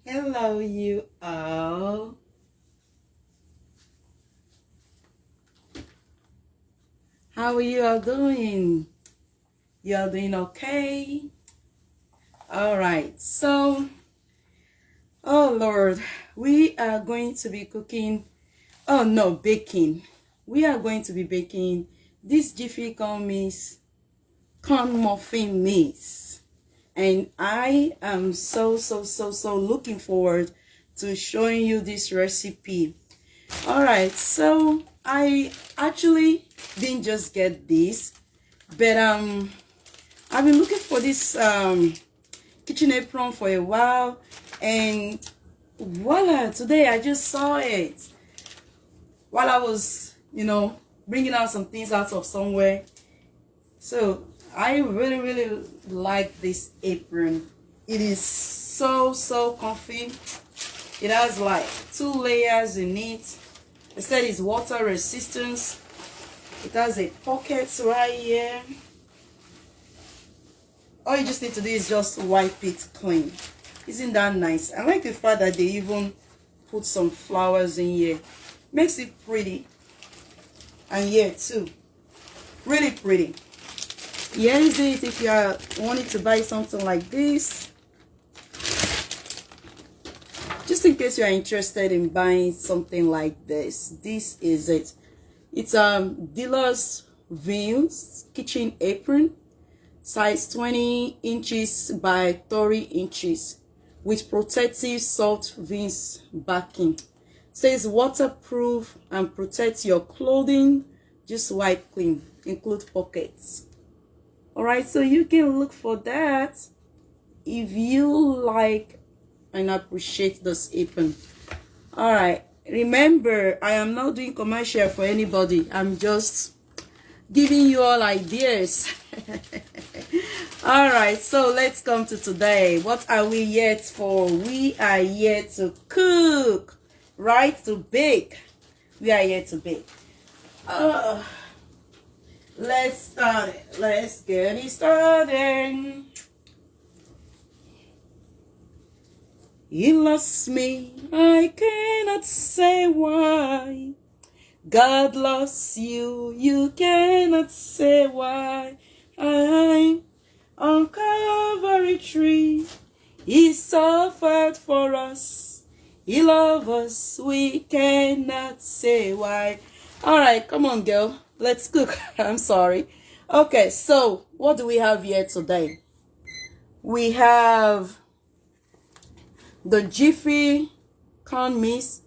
Hello, you all. How are you all doing? You all doing okay? All right. So, oh Lord, we are going to be cooking. Oh no, baking. We are going to be baking this Jiffy corn muffin mix, and I am so looking forward to showing you this recipe. All right, so I actually didn't just get this, but I've been looking for this kitchen apron for a while, and voila, today I just saw it while I was, bringing out some things out of somewhere. So I really like this apron. It is so comfy. It has like 2 layers in it. It said it's water resistance. It has a pocket right here. All you just need to do is just wipe it clean. Isn't that nice? I like the fact that they even put some flowers in here. Makes it pretty. And here too. Really pretty. Here is it if you are wanting to buy something like this. Just in case you are interested in buying something like this, this is it. It's dealer's Vince kitchen apron, size 20 inches by 30 inches, with protective soft Vince backing. Says waterproof and protects your clothing. Just wipe clean. Include pockets. All right, so you can look for that if you like and appreciate this apron. All right, remember, I am not doing commercial for anybody. I'm just giving you all ideas. All right, so let's come to today. What are we yet for? We are here to cook, right? To bake. We are here to bake. Let's start it. Let's get it started. He loves me, I cannot say why. God loves you, you cannot say why. I'm on Calvary tree, He suffered for us. He loves us, we cannot say why. All right, come on, girl. Let's cook. I'm sorry. Okay, so what do we have here today? We have the Jiffy corn mix.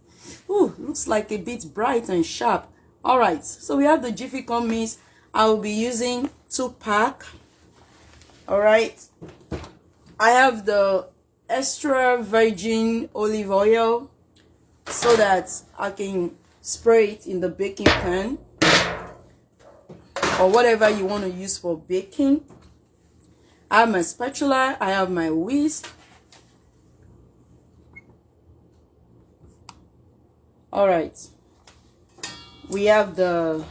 Ooh, looks like a bit bright and sharp. All right, so we have the Jiffy corn mix. I will be using 2 pack. All right, I have the extra virgin olive oil so that I can spray it in the baking pan or whatever you want to use for baking. I have my spatula. I have my whisk. All right, we have the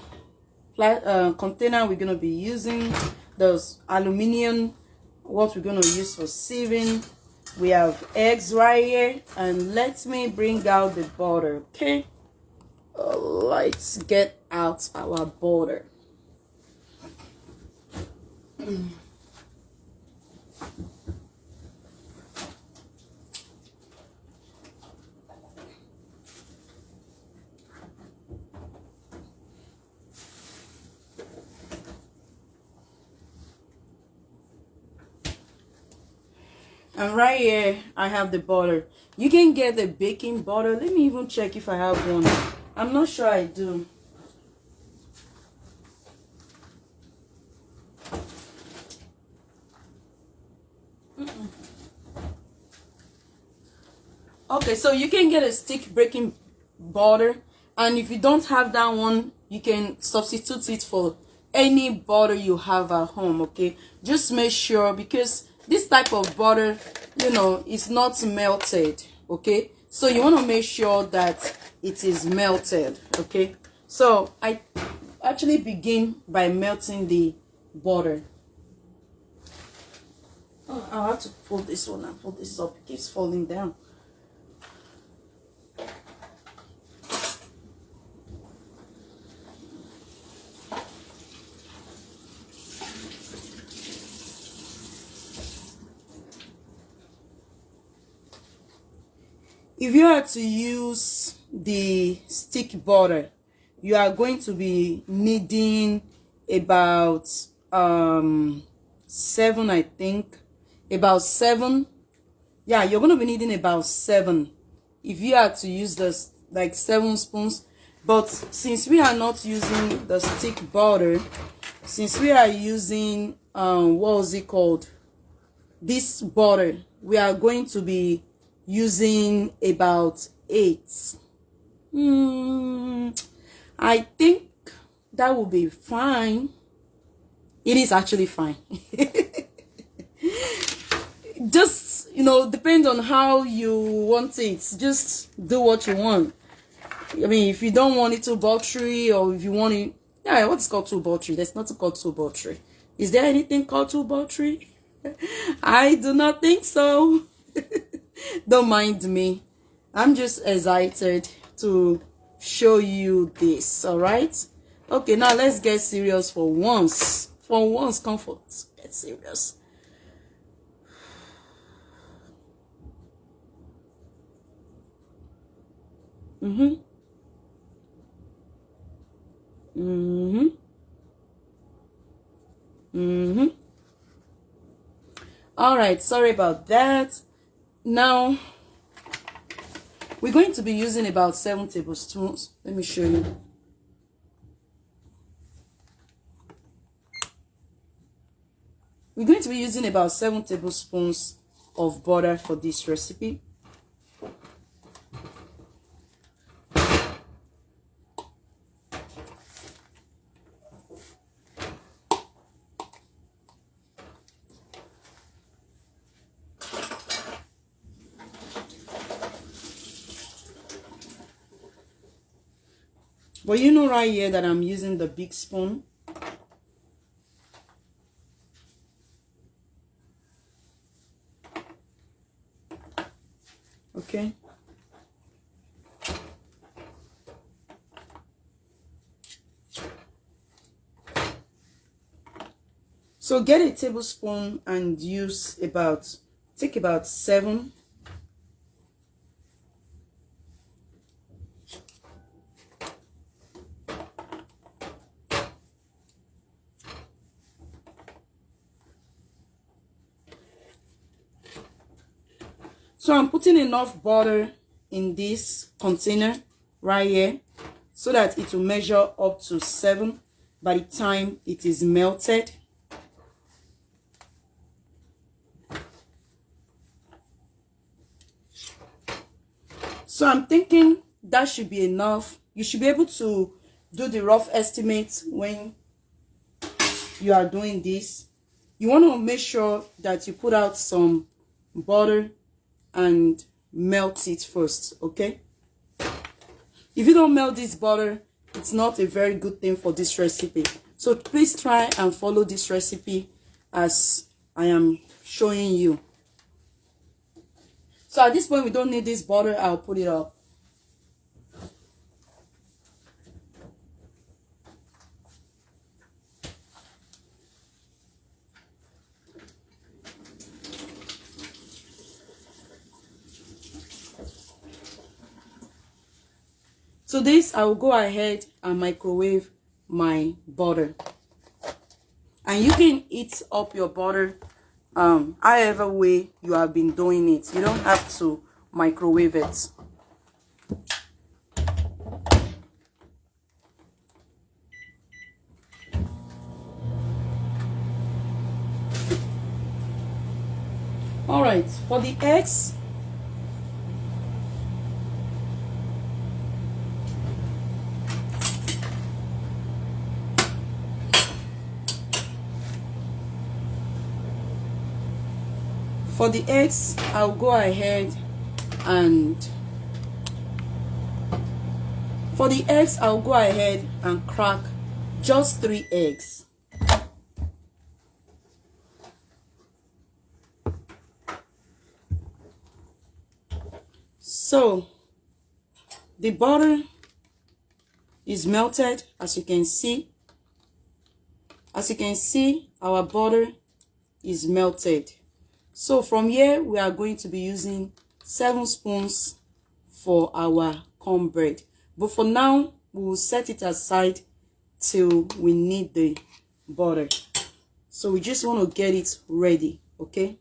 container we're going to be using, those aluminum, what we're going to use for sieving. We have eggs right here, and let me bring out the butter. Okay, let's get out our butter. And right here, I have the butter. You can get the baking butter. Let me even check if I have one. I'm not sure I do. Okay, so you can get a stick baking butter. And if you don't have that one, you can substitute it for any butter you have at home, okay? Just make sure, because this type of butter, it's not melted, okay? So you want to make sure that it is melted, okay? So I actually begin by melting the butter. Oh, I'll have to pull this one and pull this up. It keeps falling down. if you are to use the stick butter, you are going to be needing about 7, I think, about 7. Yeah, you're going to be needing about 7 if you are to use this, like 7 spoons. But since we are not using the stick butter, since we are using what was it called, this butter, we are going to be using about 8. I think that will be fine. It is actually fine. Just, depend on how you want it. Just do what you want. I mean, if you don't want it too buttery, or if you want it, yeah, what's called too buttery? There's nothing called too buttery. Is there anything called too buttery? I do not think so. Don't mind me. I'm just excited to show you this. All right. Okay, now let's get serious for once. For once, comfort. Get serious. All right, sorry about that. Now we're going to be using about 7 tablespoons. Let me show you. We're going to be using about 7 tablespoons of butter for this recipe. But you know right here that I'm using the big spoon. Okay. So get a tablespoon and use take about 7. So I'm putting enough butter in this container right here so that it will measure up to 7 by the time it is melted. So I'm thinking that should be enough. You should be able to do the rough estimate when you are doing this. You want to make sure that you put out some butter and melt it first, okay? If you don't melt this butter, it's not a very good thing for this recipe. So please try and follow this recipe as I am showing you. So at this point, we don't need this butter. I'll put it up. So this, I will go ahead and microwave my butter. And you can heat up your butter however way you have been doing it. You don't have to microwave it. All right, for the eggs, I'll go ahead and crack just 3 eggs. So the butter is melted, as you can see. As you can see, our butter is melted. So from here, we are going to be using 7 spoons for our cornbread. But for now, we will set it aside till we need the butter. So we just want to get it ready, okay?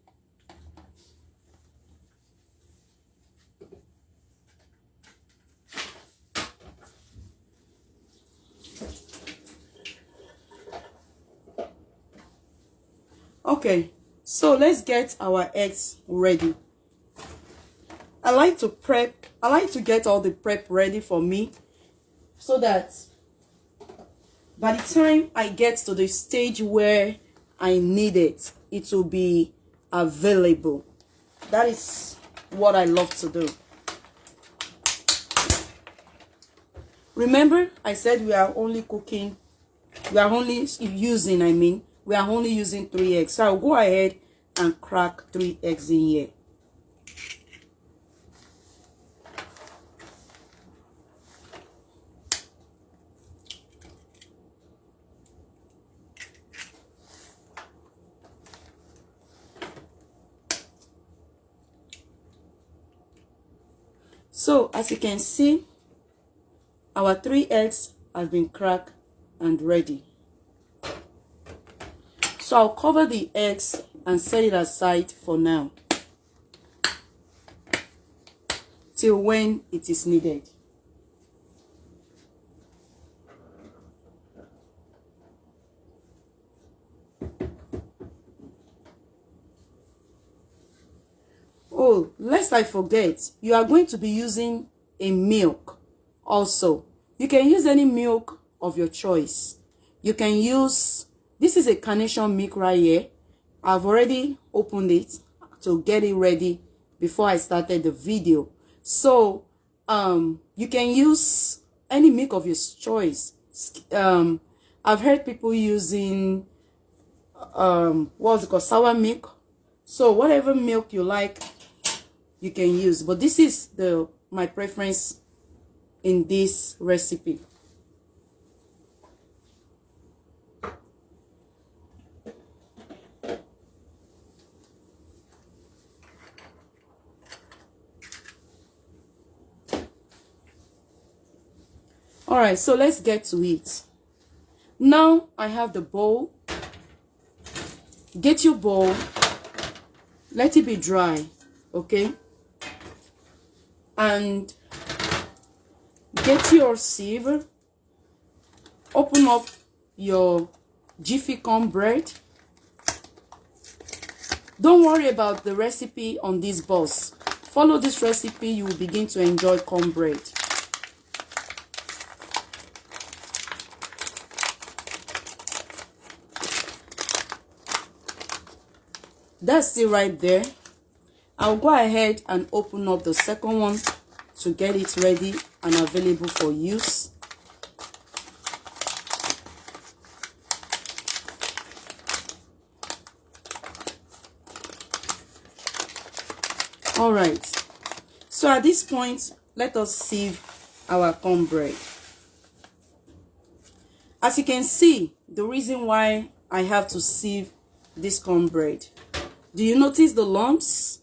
Okay, so let's get our eggs ready. I like to get all the prep ready for me so that by the time I get to the stage where I need it, it will be available. That is what I love to do. Remember, I said we are only using 3 eggs. So I'll go ahead and crack 3 eggs in here. So as you can see, our 3 eggs have been cracked and ready. So I'll cover the eggs and set it aside for now till when it is needed. Oh, lest I forget, you are going to be using a milk also. You can use any milk of your choice. You can use, this is a carnation milk right here. I've already opened it to get it ready before I started the video. So you can use any milk of your choice. I've heard people using what's it called, sour milk. So whatever milk you like, you can use, but this is my preference in this recipe. All right, so let's get to it. Now I have the bowl. Get your bowl, let it be dry, okay? And get your sieve. Open up your Jiffy cornbread. Don't worry about the recipe on this box. Follow this recipe, you will begin to enjoy cornbread. That's it right there. I'll go ahead and open up the second one to get it ready and available for use. All right. So at this point, let us sieve our cornbread. As you can see, the reason why I have to sieve this cornbread. Do you notice the lumps?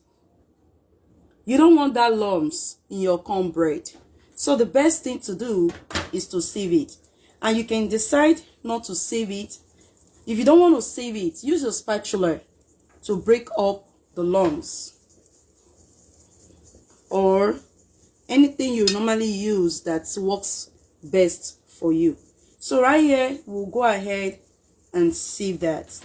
You don't want that lumps in your cornbread. So the best thing to do is to sieve it. And you can decide not to sieve it. If you don't want to sieve it, use your spatula to break up the lumps. Or anything you normally use that works best for you. So right here, we'll go ahead and sieve that.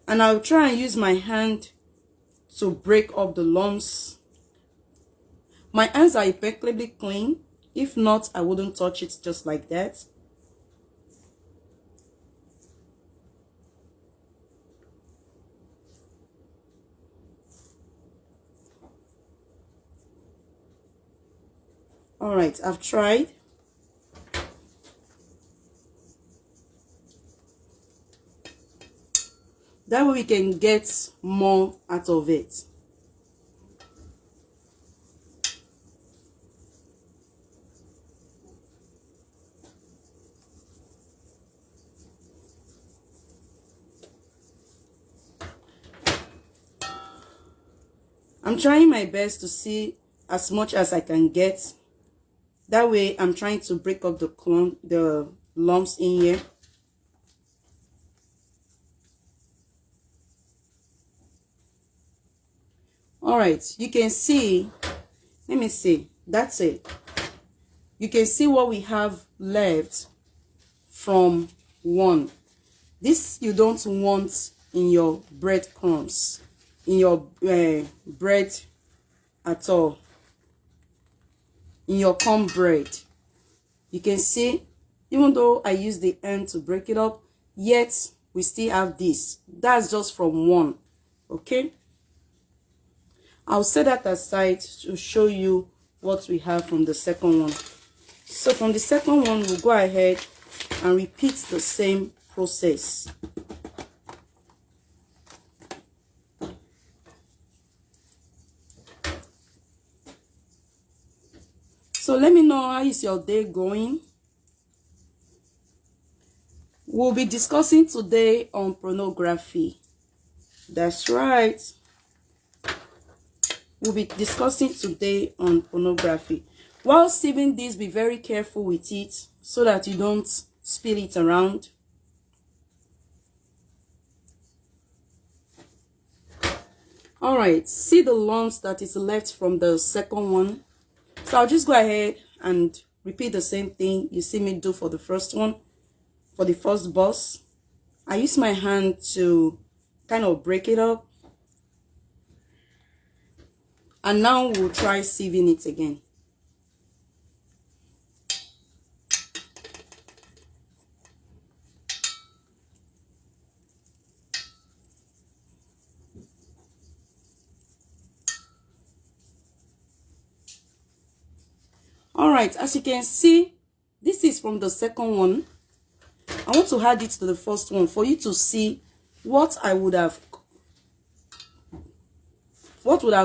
And I'll try and use my hand to break up the lumps. My hands are impeccably clean. If not, I wouldn't touch it just like that. All right, I've tried. That way we can get more out of it. I'm trying my best to see as much as I can get. That way I'm trying to break up the lumps in here. All right, you can see, let me see, that's it. You can see what we have left from one. This you don't want in your breadcrumbs, in your bread at all, in your cornbread. You can see, even though I use the end to break it up, yet we still have this. That's just from one. Okay, I'll set that aside to show you what we have from the second one. So from the second one, we'll go ahead and repeat the same process. So let me know, how is your day going? We'll be discussing today on pornography. That's right. We'll be discussing today on pornography. While sieving this, be very careful with it so that you don't spill it around. All right, see the lumps that is left from the second one. So I'll just go ahead and repeat the same thing you see me do for the first one, for the first bus. I use my hand to kind of break it up. And now we'll try sieving it again. All right, as you can see, this is from the second one. I want to add it to the first one for you to see what would have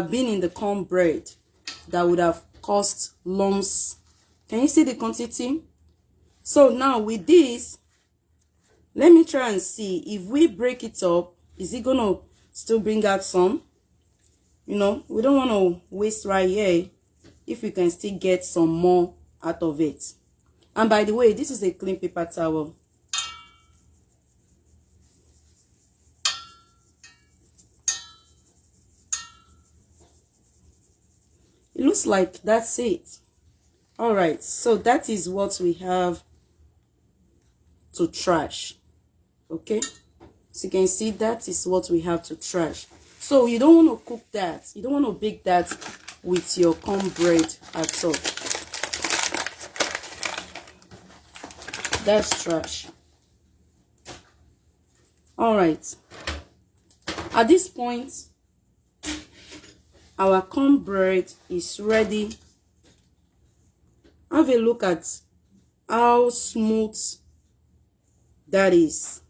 been in the cornbread that would have caused lumps. Can you see the quantity? So now with this, let me try and see if we break it up, is it gonna still bring out some? You know, we don't want to waste right here if we can still get some more out of it. And by the way, this is a clean paper towel. It looks like that's it. All right, so that is what we have to trash. Okay, so you can see that is what we have to trash. So you don't want to cook that, you don't want to bake that with your cornbread at all. That's trash. All right, at this point our cornbread is ready. Have a look at how smooth that is.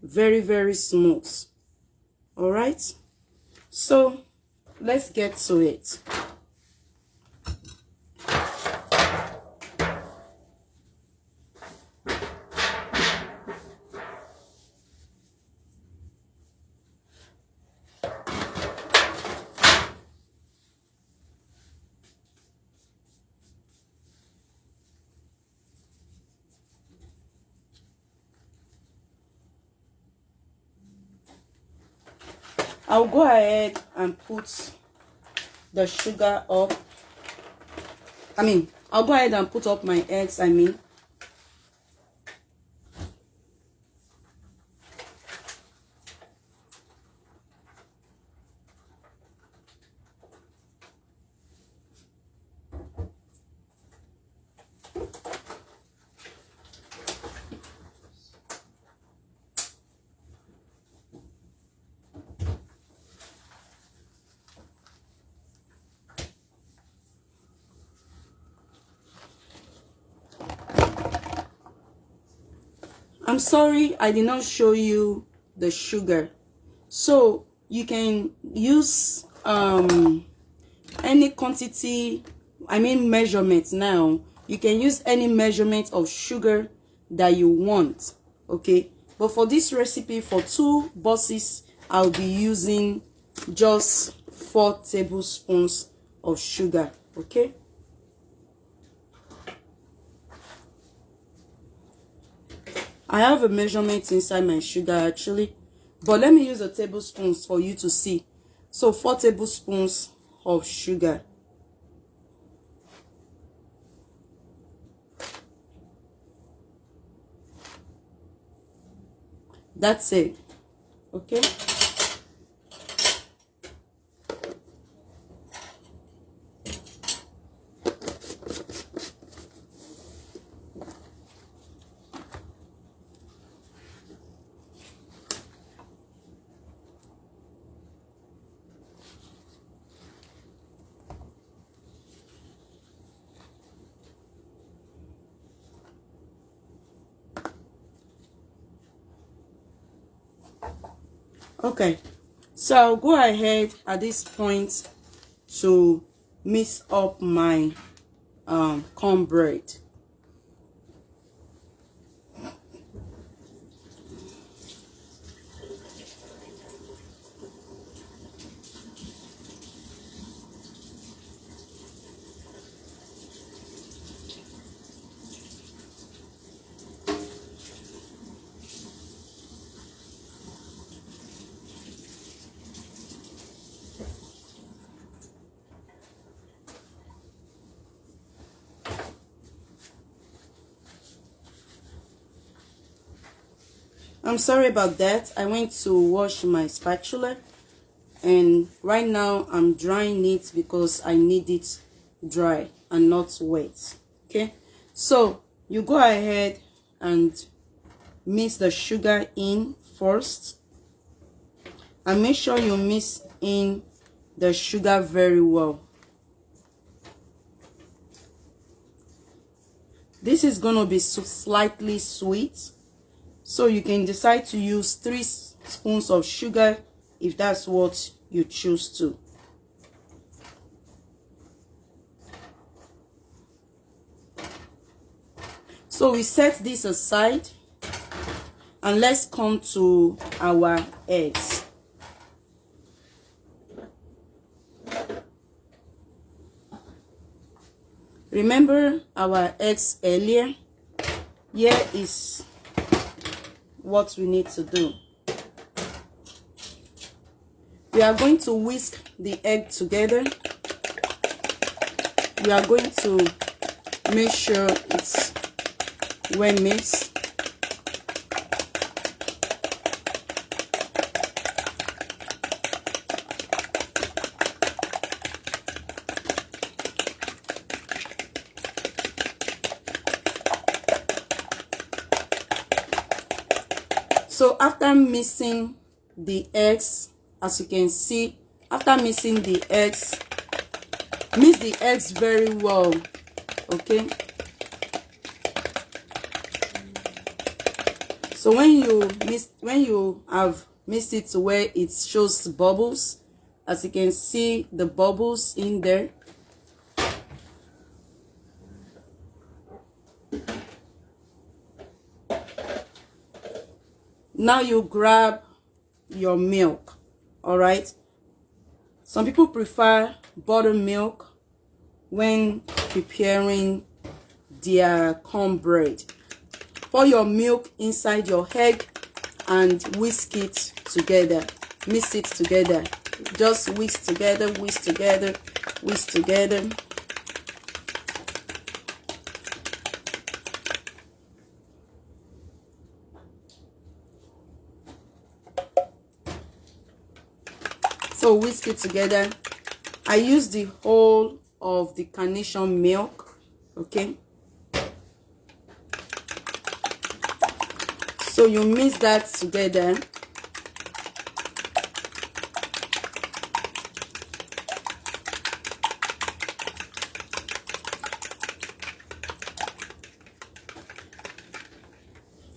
Very, very smooth. All right, so let's get to it. I'll go ahead and put the sugar up. I'll go ahead and put up my eggs, I'm sorry I did not show you the sugar. So you can use any quantity, measurement. Now you can use any measurement of sugar that you want. Okay, but for this recipe, for 2 boxes, I'll be using just 4 tablespoons of sugar. Okay, I have a measurement inside my sugar actually, but let me use the tablespoons for you to see. So 4 tablespoons of sugar. That's it. Okay, okay, so I'll go ahead at this point to mix up my cornbread. I'm sorry about that. I went to wash my spatula, and right now I'm drying it because I need it dry and not wet. Okay, so you go ahead and mix the sugar in first, and make sure you mix in the sugar very well. This is going to be slightly sweet, so you can decide to use 3 spoons of sugar if that's what you choose to. So we set this aside, and let's come to our eggs. Remember our eggs earlier? Here is what we need to do. We are going to whisk the egg together. We are going to make sure it's well mixed. So after mixing the eggs, as you can see, after mixing the eggs, mix the eggs very well. Okay, so when you have mixed it to where it shows bubbles, as you can see the bubbles in there, now you grab your milk. All right, some people prefer buttermilk when preparing their cornbread. Pour your milk inside your egg and whisk it together. Mix it together. Just whisk together, whisk together, whisk together. So whisk it together. I use the whole of the carnation milk. Okay, so you mix that together.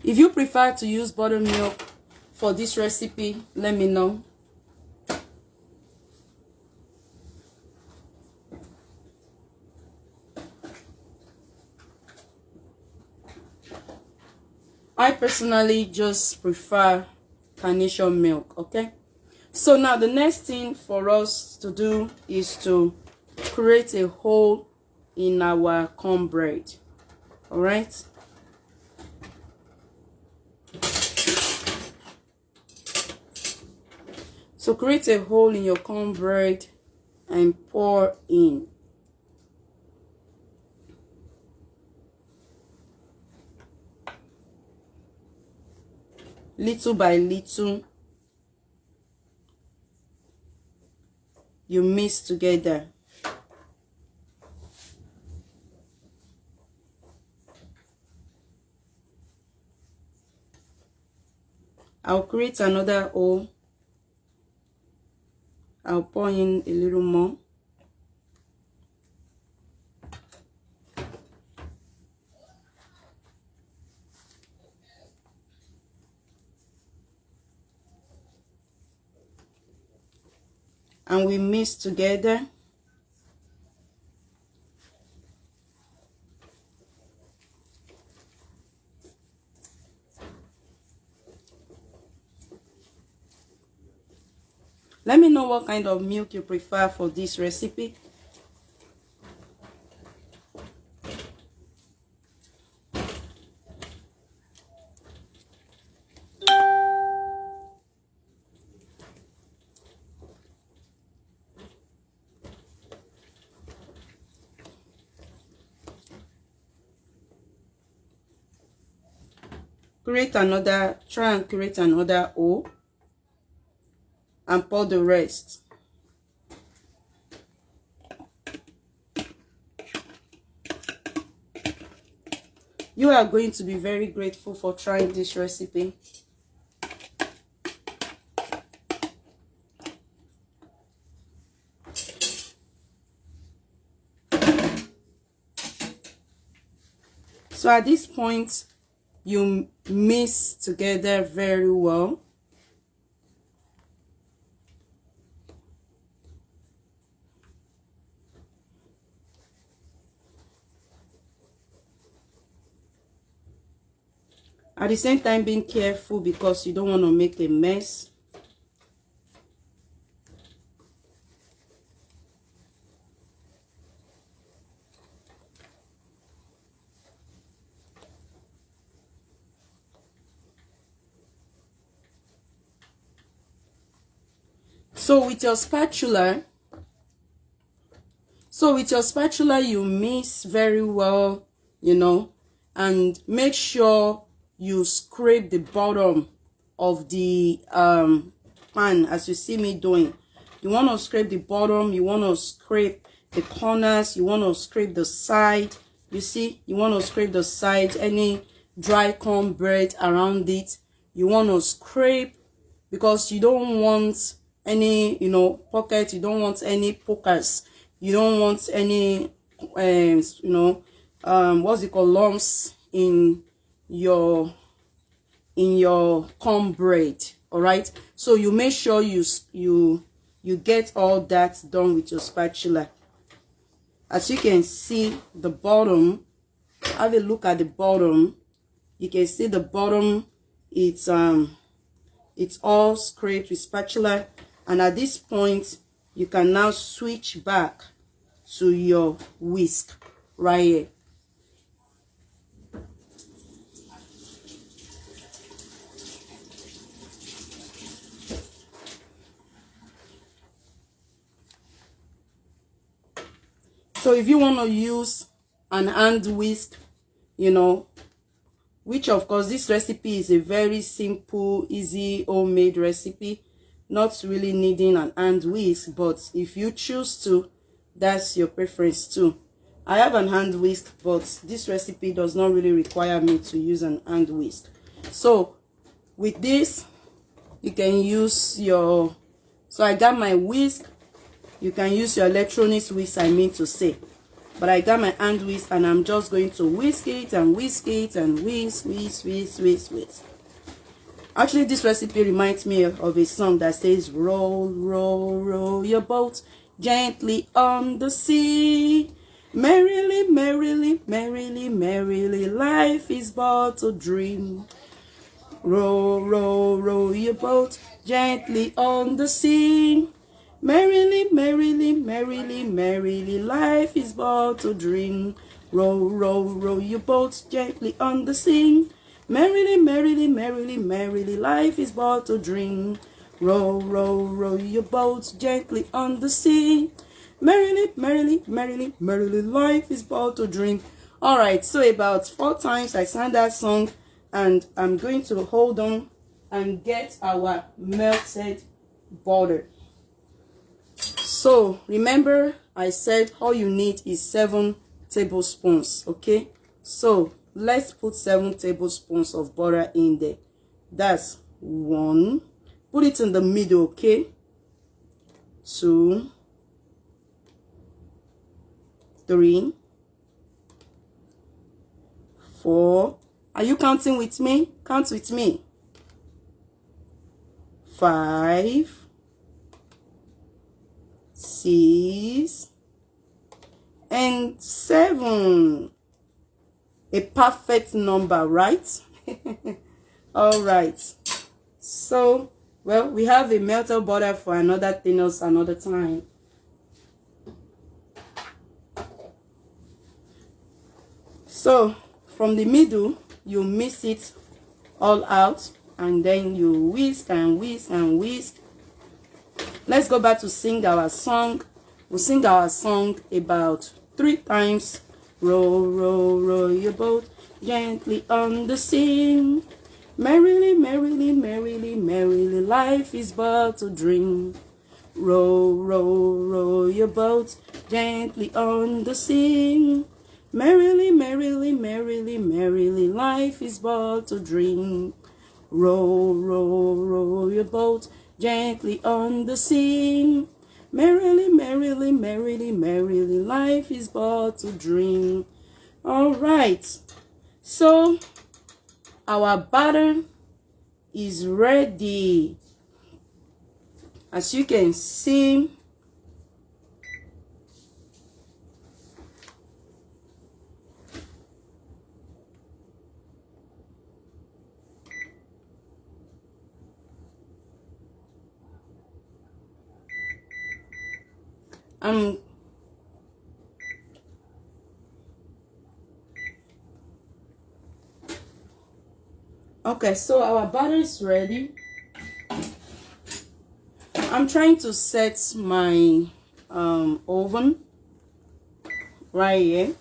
If you prefer to use buttermilk for this recipe, let me know. I personally just prefer carnation milk. Okay, So now the next thing for us to do is to create a hole in our cornbread. All right. So create a hole in your cornbread and pour in. Little by little, you mix together. I'll create another hole. I'll pour in a little more. And we mix together. Let me know what kind of milk you prefer for this recipe. Try and create another hole and pour the rest. You are going to be very grateful for trying this recipe. So at this point, you mix together very well. At the same time, being careful because you don't want to make a mess. So with your spatula, you mix very well, you know, and make sure you scrape the bottom of the pan as you see me doing. You want to scrape the bottom, you want to scrape the corners, you want to scrape the side. You see, you want to scrape the sides, any dry cornbread around it. You want to scrape because you don't want any, you know, pockets, you don't want any pokers, you don't want any you know, what's it called, lumps in your cornbread. All right, so you make sure you get all that done with your spatula. As you can see the bottom, have a look at the bottom. You can see the bottom, it's all scraped with spatula. And at this point, you can now switch back to your whisk right here. So if you want to use an hand whisk, you know, which of course this recipe is a very simple, easy, homemade recipe, not really needing an hand whisk, but if you choose to, that's your preference too. I have an hand whisk, but this recipe does not really require me to use an hand whisk. So with this, you can use your, so I got my whisk. You can use your electronics whisk, I mean to say. But I got my hand whisk and I'm just going to whisk it and whisk it and whisk. Actually, this recipe reminds me of a song that says, roll, roll, roll your boat gently on the sea. Merrily, merrily, merrily, merrily, life is but a dream. Roll, roll, roll your boat gently on the sea. Merrily, merrily, merrily, merrily, life is but a dream. Row, row, row your boat gently on the sea. Merrily, merrily, merrily, merrily, life is but a dream. Row, row, row your boat gently on the sea. Merrily, merrily, merrily, merrily, life is but a dream. All right, so about 4 times I sang that song, and I'm going to hold on and get our melted butter. So remember, I said all you need is 7 tablespoons. Okay, so let's put 7 tablespoons of butter in there. That's 1. Put it in the middle. Okay, 2, 3, 4. Are you counting with me? Count with me. 5, 6, and 7. A perfect number, right? All right. So, well, we have a melted butter for another thing else another time. So, from the middle, you mix it all out, and then you whisk and whisk and whisk. Let's go back to sing our song. We'll sing our song about 3 times. Row, row, row your boat gently on the sea. Merrily, merrily, merrily, merrily, life is but a dream. Row, row, row your boat gently on the sea. Merrily, merrily, merrily, merrily, life is but a dream. Row, row, row your boat gently on the sea. Merrily, merrily, merrily, merrily, life is but a dream. All right. So, our batter is ready. As you can see, okay, so our batter is ready. I'm trying to set my oven right here,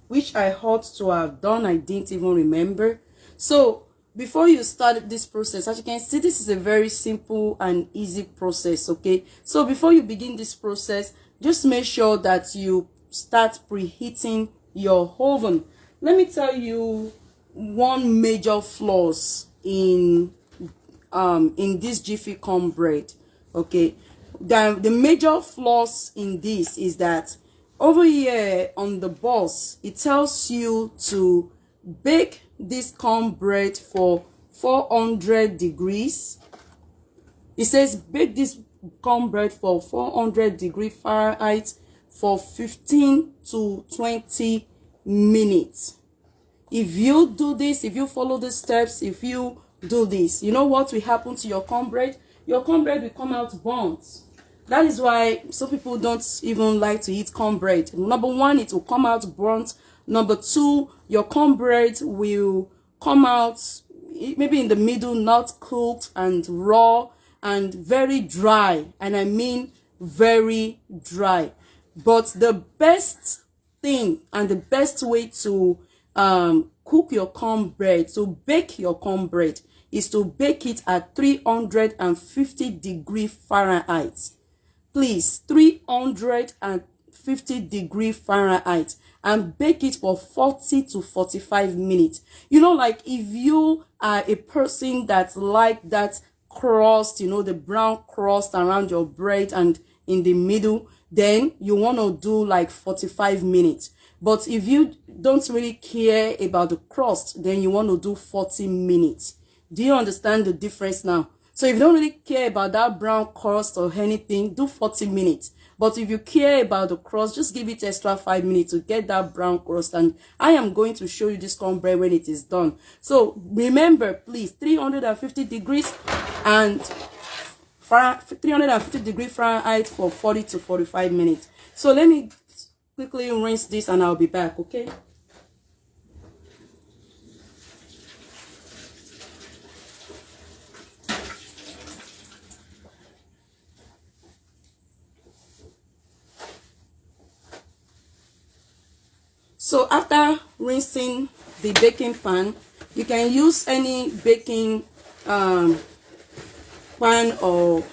which I ought to have done. I didn't even remember. So before you start this process, as you can see, this is a very simple and easy process. Okay, so before you begin this process, just make sure that you start preheating your oven. Let me tell you one major flaws in this Jiffy cornbread. Okay, the major flaws in this is that over here on the box, it tells you to bake this cornbread for 400 degrees. It says bake this cornbread for 400 degrees Fahrenheit for 15 to 20 minutes. If you do this, if you follow the steps, if you do this, you know what will happen to your cornbread? Your cornbread will come out burnt. That is why some people don't even like to eat cornbread. Number 1, it will come out burnt. Number 2, your cornbread will come out maybe in the middle, not cooked and raw and very dry. And I mean very dry. But the best thing and the best way to cook your cornbread, to bake your cornbread, is to bake it at 350 degrees Fahrenheit. Please, 350 degrees Fahrenheit, and bake it for 40 to 45 minutes. You know, like if you are a person that like that crust, you know, the brown crust around your bread and in the middle, then you want to do like 45 minutes. But if you don't really care about the crust, then you want to do 40 minutes. Do you understand the difference now? So if you don't really care about that brown crust or anything, do 40 minutes. But if you care about the crust, just give it extra 5 minutes to get that brown crust. And I am going to show you this cornbread when it is done. So remember, please, 350 degrees and 350 Fahrenheit for 40 to 45 minutes. So let me quickly rinse this and I'll be back, okay? So after rinsing the baking pan, you can use any baking pan or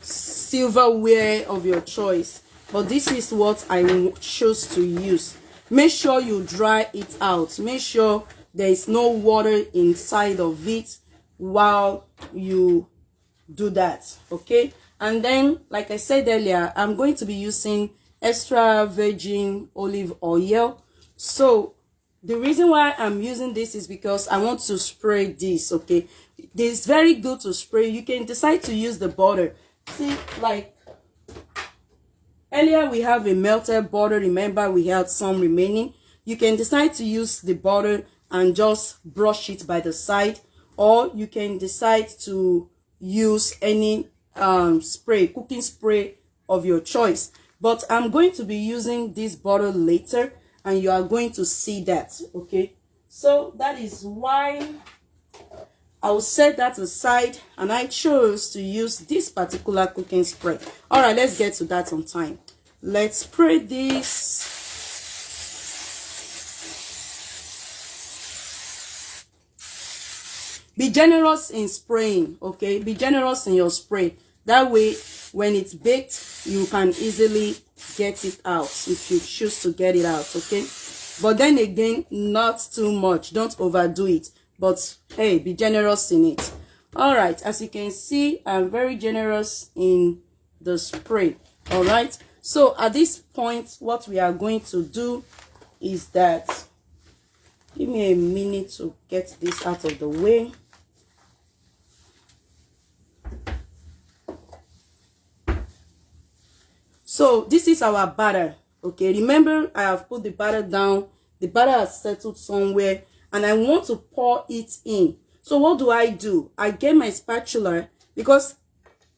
silverware of your choice, but this is what I chose to use. Make sure you dry it out. Make sure there is no water inside of it while you do that, okay? And then, like I said earlier, I'm going to be using extra virgin olive oil. So the reason why I'm using this is because I want to spray this, okay? It's very good to spray. You can decide to use the butter. See, like earlier we have a melted butter. Remember, we had some remaining. You can decide to use the butter and just brush it by the side, or you can decide to use any spray, cooking spray of your choice. But I'm going to be using this butter later, and you are going to see that, okay? So that is why I'll set that aside, and I chose to use this particular cooking spray. All right, let's get to that on time. Let's spray this. Be generous in spraying, okay? Be generous in your spray. That way, when it's baked, you can easily get it out if you choose to get it out, okay? But then again, not too much. Don't overdo it. But hey, be generous in it. All right, as you can see, I'm very generous in the spray. All right, so at this point, what we are going to do is that, give me a minute to get this out of the way. So this is our batter, okay? Remember, I have put the batter down. The batter has settled somewhere, and I want to pour it in. So what do? I get my spatula, because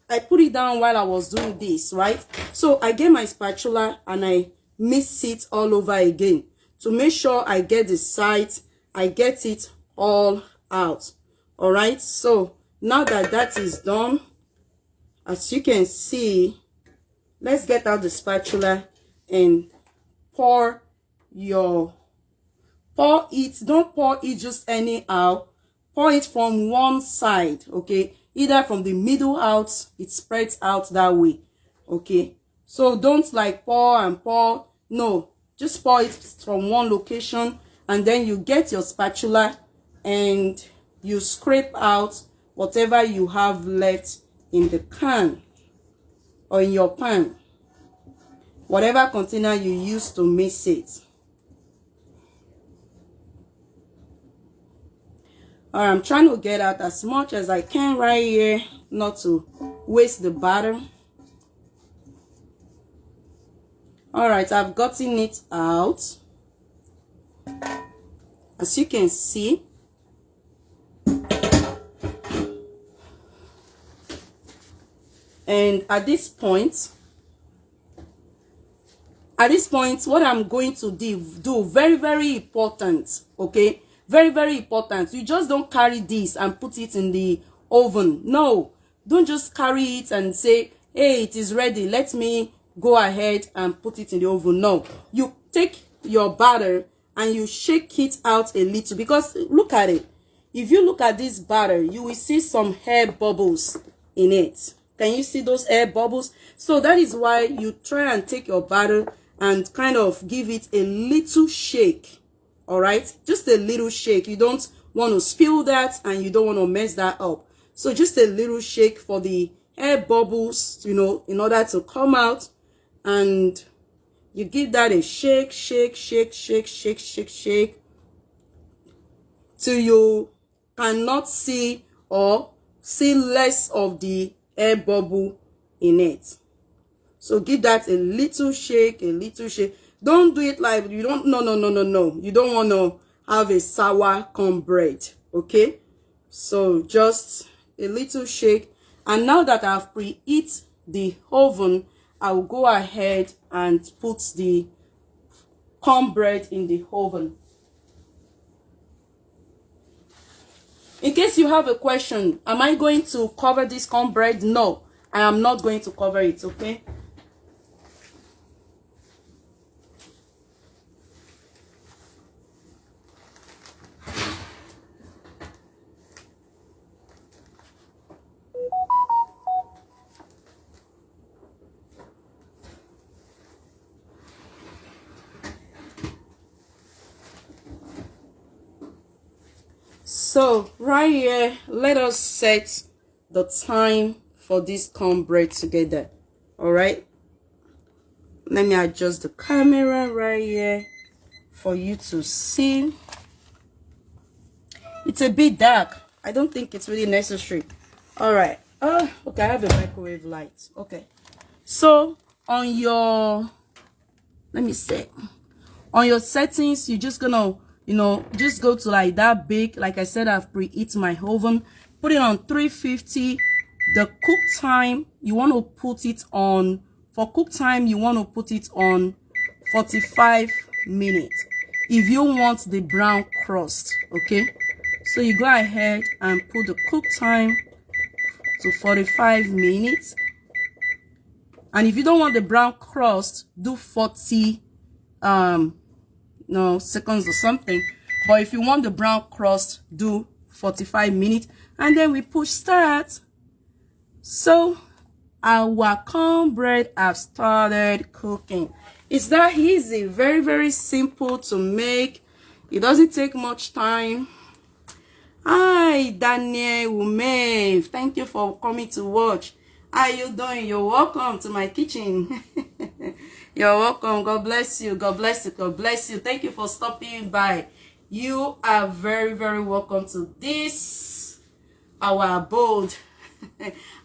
I put it down while I was doing this, right? So I get my spatula and I mix it all over again to make sure I get the sides, I get it all out. All right, so now that that is done, as you can see, let's get out the spatula and pour it. Don't pour it just anyhow. Pour it from one side, okay? Either from the middle out, it spreads out that way, okay? So don't like pour and pour. No, just pour it from one location, and then you get your spatula and you scrape out whatever you have left in the can or in your pan, whatever container you use to mix it. All right, I'm trying to get out as much as I can right here, not to waste the batter. All right, I've gotten it out, as you can see. And at this point, what I'm going to do, very, very important, okay? Very, very important. You just don't carry this and put it in the oven. No, don't just carry it and say, hey, it is ready, let me go ahead and put it in the oven. No, you take your batter and you shake it out a little, because look at it. If you look at this batter, you will see some air bubbles in it. Can you see those air bubbles? So that is why you try and take your batter and kind of give it a little shake. All right, just a little shake. You don't want to spill that, and you don't want to mess that up. So just a little shake for the air bubbles, you know, in order to come out. And you give that a shake, shake, shake, shake, shake, shake, shake, till you cannot see or see less of the air bubble in it. So give that a little shake, a little shake. Don't do it like you don't. No. You don't want to have a sour cornbread, okay? So just a little shake, And now that I've preheat the oven, I will go ahead and put the cornbread in the oven. In case you have a question, am I going to cover this cornbread? No, I am not going to cover it, okay? So right here, let us set the time for this cornbread together. All right, let me adjust the camera right here for you to see. It's a bit dark. I don't think it's really necessary. All right. Oh, okay, I have a microwave light. Okay, so on your, let me see, on your settings, you're just gonna, just go to like that bake. Like I said, I've preheat my oven, put it on 350. The cook time, you want to put it on, for cook time, you want to put it on 45 minutes if you want the brown crust. Okay, so you go ahead and put the cook time to 45 minutes, and if you don't want the brown crust, do 40 seconds or something. But if you want the brown crust, do 45 minutes, and then we push start. So our cornbread have started cooking. It's that easy, very, very simple to make. It doesn't take much time. Hi, Daniel Umev. Thank you for coming to watch. How you doing? You're welcome to my kitchen. You're welcome. God bless you. God bless you. God bless you. Thank you for stopping by. You are very, very welcome to this, our abode,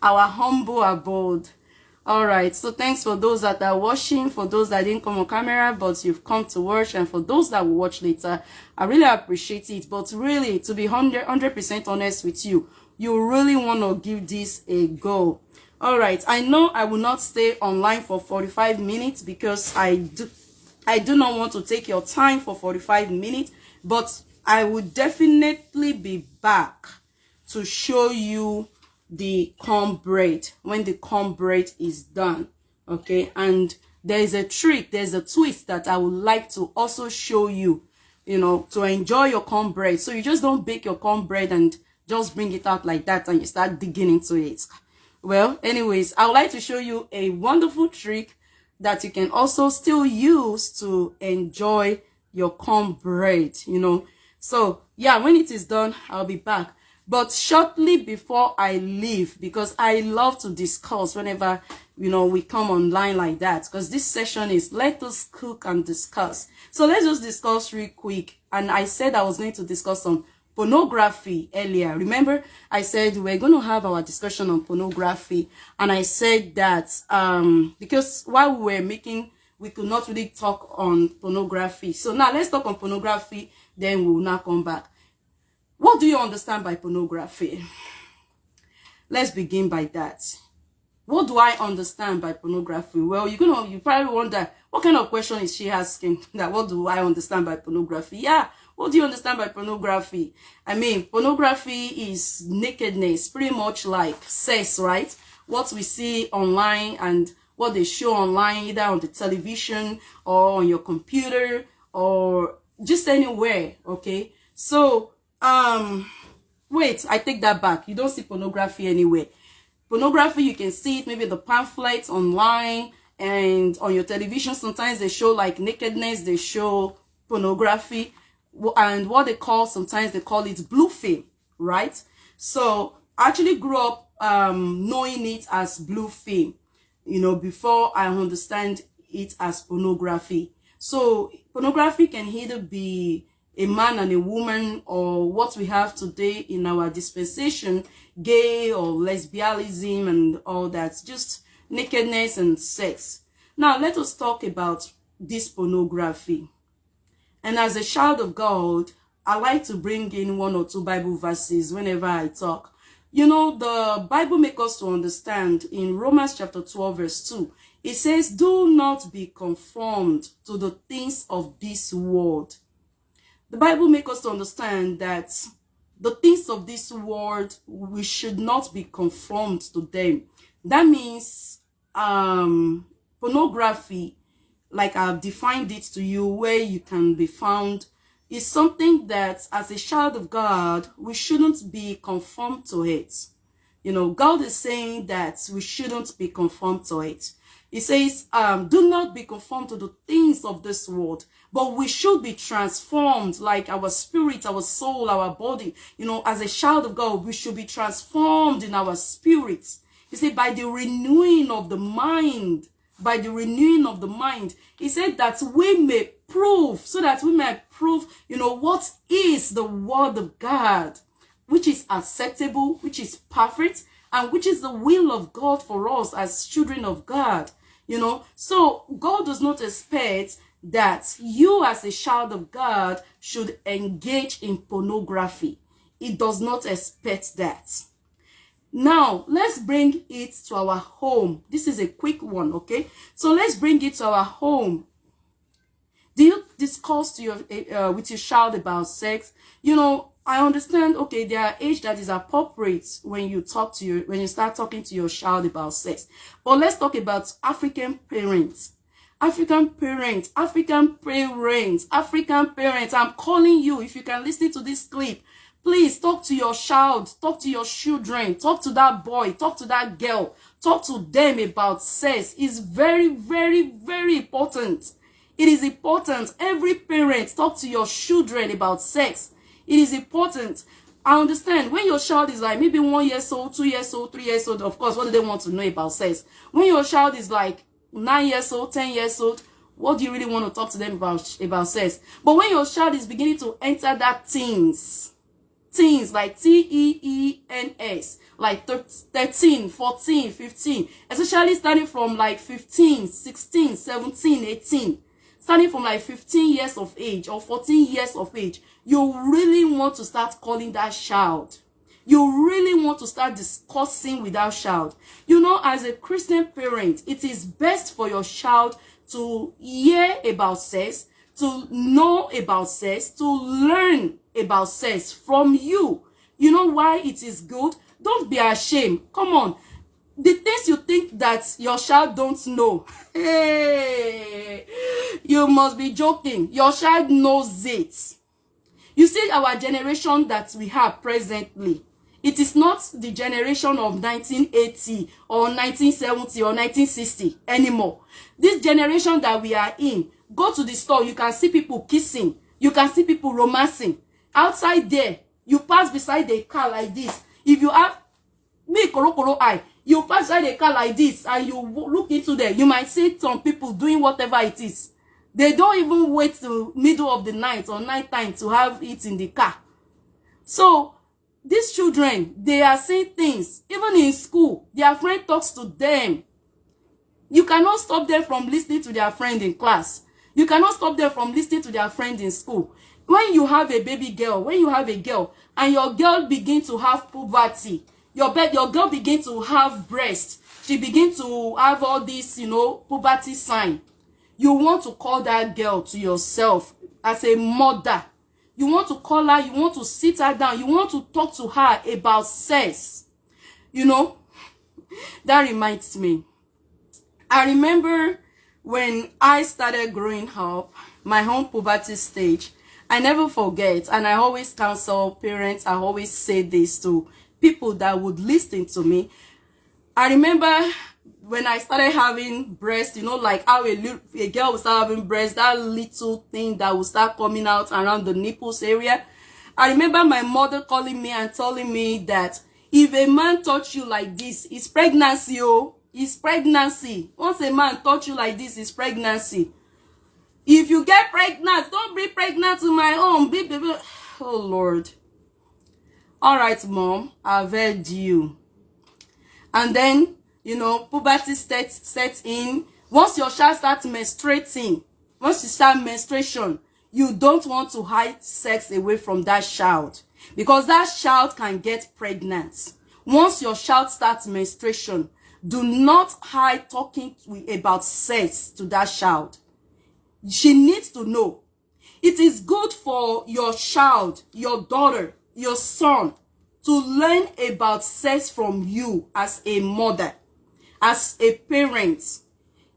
our humble abode. All right, so thanks for those that are watching, for those that didn't come on camera but you've come to watch, and for those that will watch later. I really appreciate it. But really, to be 100% honest with you, you really want to give this a go. All right, I know I will not stay online for 45 minutes because I do not want to take your time for 45 minutes, but I will definitely be back to show you the cornbread when the cornbread is done. Okay, and there's a trick, there's a twist that I would like to also show you, to enjoy your cornbread. So you just don't bake your cornbread and just bring it out like that and you start digging into it. Well, anyways, I would like to show you a wonderful trick that you can also still use to enjoy your cornbread, So yeah, when it is done, I'll be back. But shortly before I leave, because I love to discuss whenever, we come online like that, because this session is let us cook and discuss. So let's just discuss real quick. And I said I was going to discuss on pornography earlier. Remember, I said we're going to have our discussion on pornography. And I said that because while we were making, we could not really talk on pornography. So now let's talk on pornography, then we will now come back. What do you understand by pornography? Let's begin by that. What do I understand by pornography? Well, you probably wonder, what kind of question is she asking? That what do I understand by pornography? Yeah, what do you understand by pornography? I mean, pornography is nakedness, pretty much like sex, right? What we see online and what they show online, either on the television or on your computer or just anywhere, okay? So, wait, I take that back. You don't see pornography anywhere. Pornography, you can see it maybe the pamphlets online and on your television. Sometimes they show like nakedness, they show pornography, and what sometimes they call it blue film, right? So I actually grew up knowing it as blue film, before I understand it as pornography. So pornography can either be a man and a woman, or what we have today in our dispensation, gay or lesbianism and all that, just nakedness and sex. Now let us talk about this pornography. And as a child of God, I like to bring in one or two Bible verses whenever I talk. You know, the Bible makes us to understand in Romans chapter 12, verse 2. It says, do not be conformed to the things of this world. The Bible makes us to understand that the things of this world, we should not be conformed to them. That means pornography, like I've defined it to you, where you can be found, is something that as a child of God, we shouldn't be conformed to it. You know, God is saying that we shouldn't be conformed to it. He says, do not be conformed to the things of this world, but we should be transformed, like our spirit, our soul, our body. You know, as a child of God, we should be transformed in our spirits. He said, by the renewing of the mind, by the renewing of the mind. He said that we may prove, so that we may prove, you know, what is the word of God, which is acceptable, which is perfect, and which is the will of God for us as children of God. You know, so God does not expect that you as a child of God should engage in pornography. He does not expect that. Now, let's bring it to our home. This is a quick one, okay? So let's bring it to our home. Do you discuss to your with your child about sex? You know, I understand, okay, there are age that is appropriate when you start talking to your child about sex. But let's talk about African parents. African parents, I'm calling you. If you can listen to this clip, please talk to your child, talk to your children, talk to that boy, talk to that girl, talk to them about sex. It's very, very, very important. It is important. Every parent, talk to your children about sex. It is important. I understand when your child is like maybe 1 year old, 2 years old, 3 years old, of course, what do they want to know about sex? When your child is like 9 years old, 10 years old, what do you really want to talk to them about sex? But when your child is beginning to enter that teens like teens, like 13, 14, 15, especially starting from like 15, 16, 17, 18, starting from like 15 years of age or 14 years of age, you really want to start calling that child. You really want to start discussing with that child. You know, as a Christian parent, it is best for your child to hear about sex, to know about sex, to learn about sex from you. You know why it is good? Don't be ashamed. Come on. The things you think that your child don't know, hey, you must be joking. Your child knows it. You see, our generation that we have presently, it is not the generation of 1980 or 1970 or 1960 anymore. This generation that we are in, go to the store, you can see people kissing. You can see people romancing. Outside there, you pass beside a car like this. If you have me koro eye, you pass beside a car like this and you look into there, you might see some people doing whatever it is. They don't even wait till middle of the night or night time to have it in the car. So these children, they are seeing things. Even in school, their friend talks to them. You cannot stop them from listening to their friend in class. You cannot stop them from listening to their friend in school. When you have a baby girl, when you have a girl, and your girl begin to have puberty, your girl begin to have breast, she begin to have all this, you know, puberty sign. You want to call that girl to yourself as a mother. You want to call her, you want to sit her down, you want to talk to her about sex. You know, that reminds me. I remember when I started growing up, my own puberty stage, I never forget, and I always counsel parents, I always say this to people that would listen to me. I remember when I started having breast, you know, like how a girl will start having breast, that little thing that will start coming out around the nipples area. I remember my mother calling me and telling me that if a man touch you like this, it's pregnancy, oh, it's pregnancy. Once a man touch you like this, it's pregnancy. If you get pregnant, don't be pregnant to my own. Oh, Lord. All right, Mom, I've heard you. And then, you know, puberty sets in. Once your child starts menstruating, once you start menstruation, you don't want to hide sex away from that child, because that child can get pregnant. Once your child starts menstruation, do not hide talking about sex to that child. She needs to know. It is good for your child, your daughter, your son to learn about sex from you as a mother, as a parent.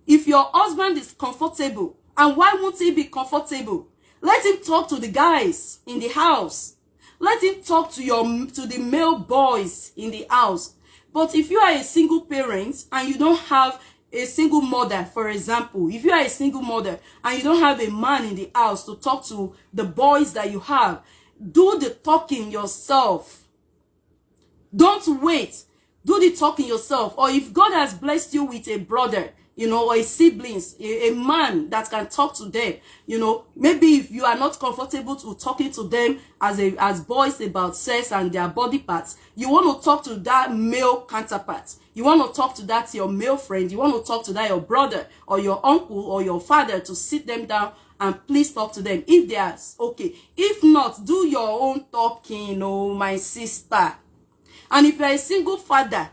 If your husband is comfortable, and why won't he be comfortable? Let him talk to the guys in the house. Let him talk to the male boys in the house. But if you are a single parent and you don't have a single mother, for example, if you are a single mother and you don't have a man in the house to talk to the boys that you have, do the talking yourself. Don't wait. Do the talking yourself. Or if God has blessed you with a brother, you know, or a siblings, a man that can talk to them, you know, maybe if you are not comfortable to talking to them as boys about sex and their body parts, you want to talk to that male counterpart. You want to talk to that your male friend. You want to talk to that your brother or your uncle or your father, to sit them down and please talk to them if they are okay. If not, do your own talking, oh my sister. And if you're a single father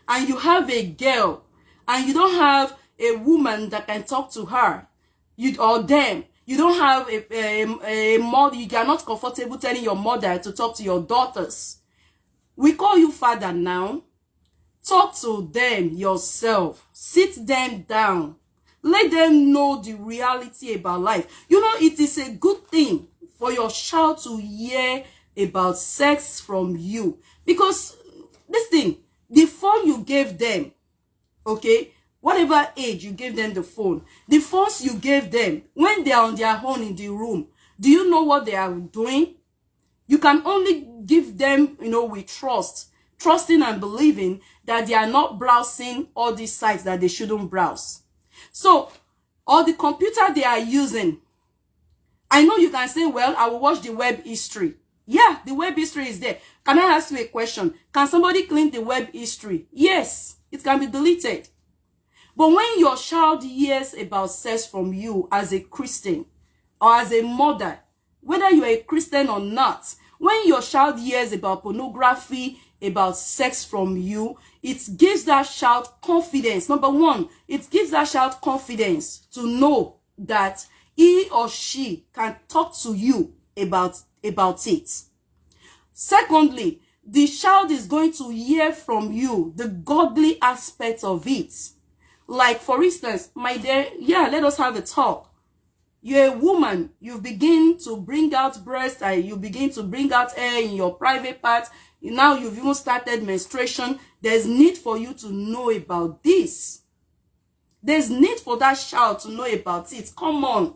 and you have a girl and you don't have a woman that can talk to her, or them, you don't have a mother, you are not comfortable telling your mother to talk to your daughters. We call you father now. Talk to them yourself. Sit them down. Let them know the reality about life. You know, it is a good thing for your child to hear about sex from you. Because this thing, the phone you gave them, okay, whatever age you gave them the phone, the phones you gave them, when they are on their own in the room, do you know what they are doing? You can only give them, you know, with trusting and believing that they are not browsing all these sites that they shouldn't browse. So, or the computer they are using, I know you can say, well, I will watch the web history. Yeah, the web history is there. Can I ask you a question? Can somebody clean the web history? Yes, it can be deleted. But when your child hears about sex from you as a Christian or as a mother, whether you are a Christian or not, when your child hears about pornography, about sex from you, it gives that child confidence. Number one, it gives that child confidence to know that he or she can talk to you about it. Secondly, the child is going to hear from you the godly aspect of it. Like, for instance, my dear, yeah, let us have a talk. You're a woman, you begin to bring out breast, and you begin to bring out hair in your private parts. Now you've even started menstruation. There's need for you to know about this. There's need for that child to know about it. Come on.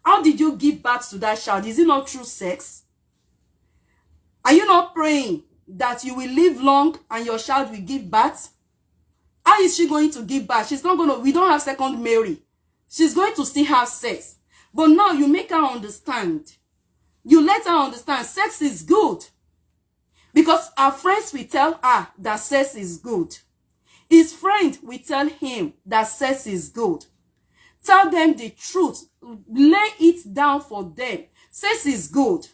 How did you give birth to that child? Is it not through sex? Are you not praying that you will live long and your child will give birth? How is she going to give birth? She's not going to, we don't have second Mary. She's going to still have sex. But now you make her understand. You let her understand sex is good. Because her friends will tell her that sex is good. His friend will tell him that sex is good. Tell them the truth. Lay it down for them. Sex is good.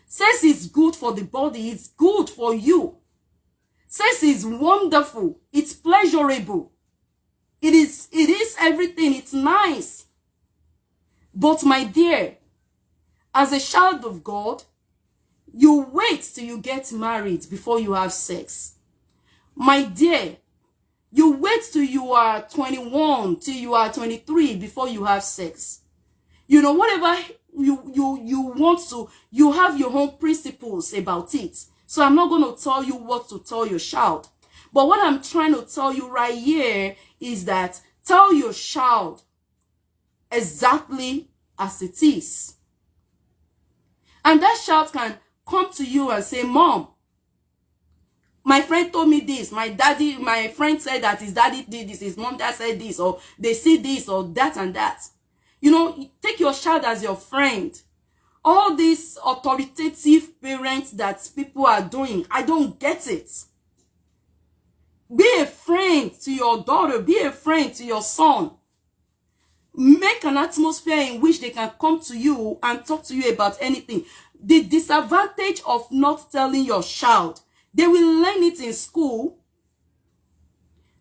Sex is good for the body. It's good for you. Sex is wonderful. It's pleasurable. It is everything. It's nice. But my dear, as a child of God, you wait till you get married before you have sex. My dear, you wait till you are 21, till you are 23 before you have sex. You know, whatever you want to, you have your own principles about it. So I'm not going to tell you what to tell your child. But what I'm trying to tell you right here is that tell your child exactly as it is. And that child can come to you and say, Mom, my friend told me this. My friend said that his daddy did this. His mom that said this. Or they see this or that and that. You know, take your child as your friend. All these authoritative parents that people are doing, I don't get it. Be a friend to your daughter. Be a friend to your son. Make an atmosphere in which they can come to you and talk to you about anything. The disadvantage of not telling your child They will learn it in school.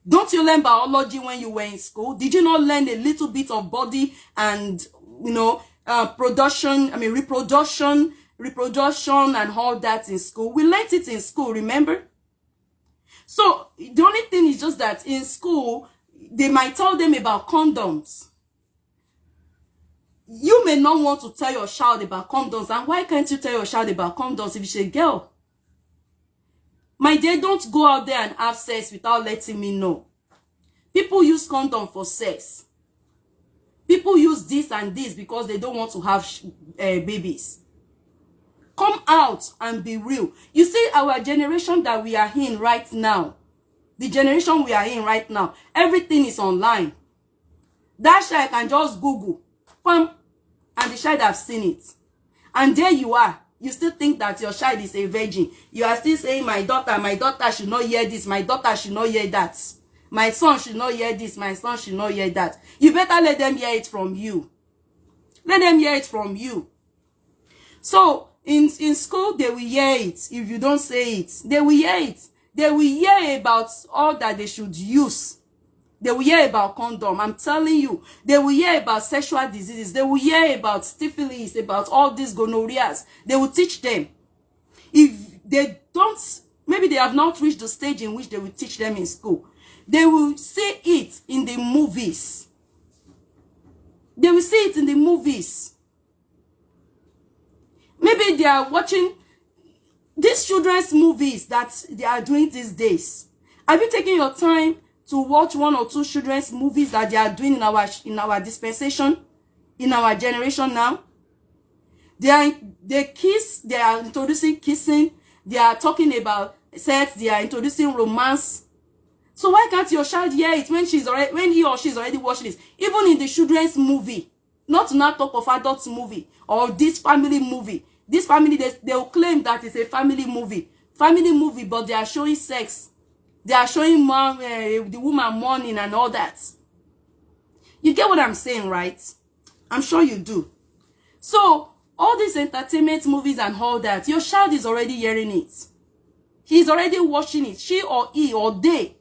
Don't you learn biology when you were in school? Did you not learn a little bit of body and, you know, reproduction and all that in school? We learned it in school, remember? So the only thing is just that in school, they might tell them about condoms. You may not want to tell your child about condoms. And why can't you tell your child about condoms if she's a girl? My dear, don't go out there and have sex without letting me know. People use condom for sex. People use this and this because they don't want to have babies. Come out and be real. You see, our generation that we are in right now, the generation we are in right now, everything is online. That child can just Google, and the child have seen it. And there you are. You still think that your child is a virgin. You are still saying, my daughter should not hear this. My daughter should not hear that. My son should not hear this. My son should not hear that. You better let them hear it from you. Let them hear it from you. So, in school, they will hear it. If you don't say it, they will hear it. They will hear about all that they should use. They will hear about condom. I'm telling you. They will hear about sexual diseases. They will hear about syphilis, about all these gonorrheas. They will teach them. If they don't, maybe they have not reached the stage in which they will teach them in school. They will see it in the movies. They will see it in the movies. Maybe they are watching these children's movies that they are doing these days. Have you taken your time to watch one or two children's movies that they are doing in our dispensation, in our generation now? They kiss, they are introducing kissing, they are talking about sex, they are introducing romance. So why can't your child hear it when he or she is already watching this? Even in the children's movie, not to not talk of adults movie or this family movie. This family, they will claim that it's a family movie, but they are showing sex. They are showing mom, the woman mourning and all that. You get what I'm saying, right? I'm sure you do. So, all these entertainment movies and all that, your child is already hearing it. He's already watching it. She or he or they.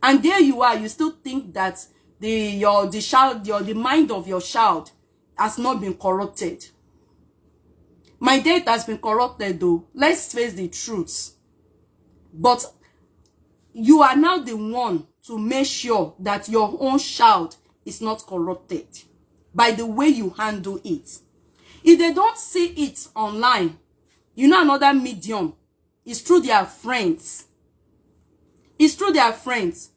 And there you are, you still think that the mind of your child has not been corrupted. My date has been corrupted though. Let's face the truth. But you are now the one to make sure that your own child is not corrupted by the way you handle it. If they don't see it online, you know another medium. It's through their friends. It's through their friends.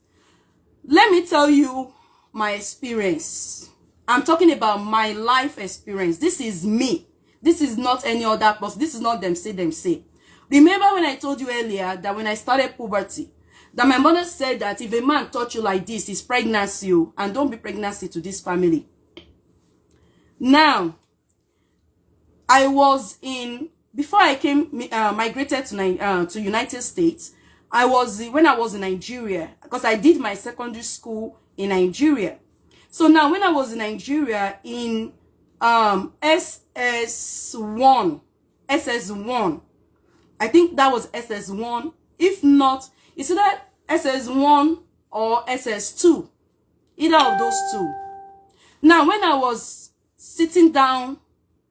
Let me tell you my experience. I'm talking about my life experience. This is me. This is not any other person. This is not them say. Remember when I told you earlier that when I started puberty, that my mother said that if a man touch you like this, it's pregnancy, and don't be pregnancy to this family. Now, I was before I migrated to United States, when I was in Nigeria, because I did my secondary school in Nigeria. So now when I was in Nigeria in SS1, I think that was SS1. If not, it's either SS1 or SS2. Either of those two. Now, when I was sitting down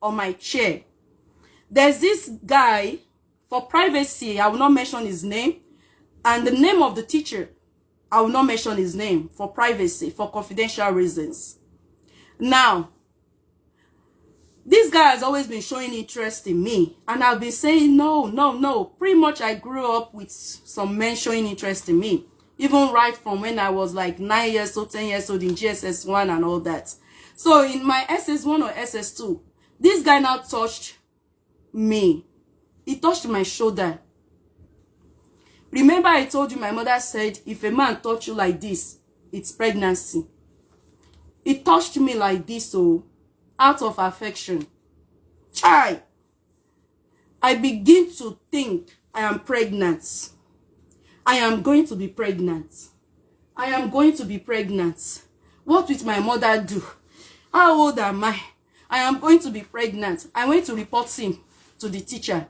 on my chair, there's this guy, for privacy, I will not mention his name. And the name of the teacher, I will not mention his name for privacy, for confidential reasons. Now, this guy has always been showing interest in me. And I've been saying, no. Pretty much I grew up with some men showing interest in me. Even right from when I was like 9 years old, 10 years old in GSS1 and all that. So in my SS1 or SS2, this guy now touched me. He touched my shoulder. Remember I told you my mother said, if a man touch you like this, it's pregnancy. He touched me like this, so out of affection. Chai, I begin to think I am pregnant. I am going to be pregnant. I am going to be pregnant. What will my mother do? How old am I? I am going to be pregnant. I went to report him to the teacher.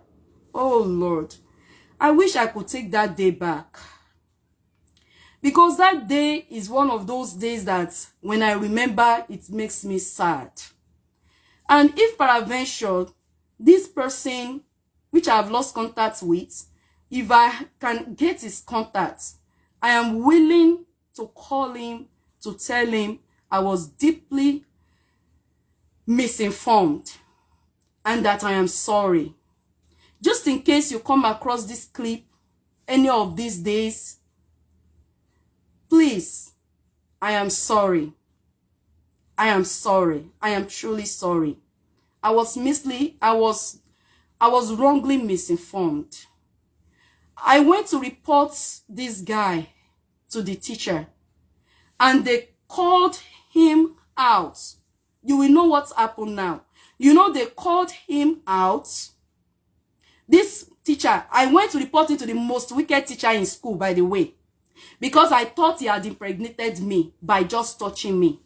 Oh Lord. I wish I could take that day back. Because that day is one of those days that when I remember, it makes me sad. And if peradventure, this person, which I have lost contact with, if I can get his contact, I am willing to call him to tell him I was deeply misinformed and that I am sorry. Just in case you come across this clip any of these days, please, I am sorry. I am sorry. I am truly sorry. I was wrongly misinformed. I went to report this guy to the teacher and they called him out. You will know what's happened now. You know, they called him out. This teacher, I went to report it to the most wicked teacher in school, by the way, because I thought he had impregnated me by just touching me.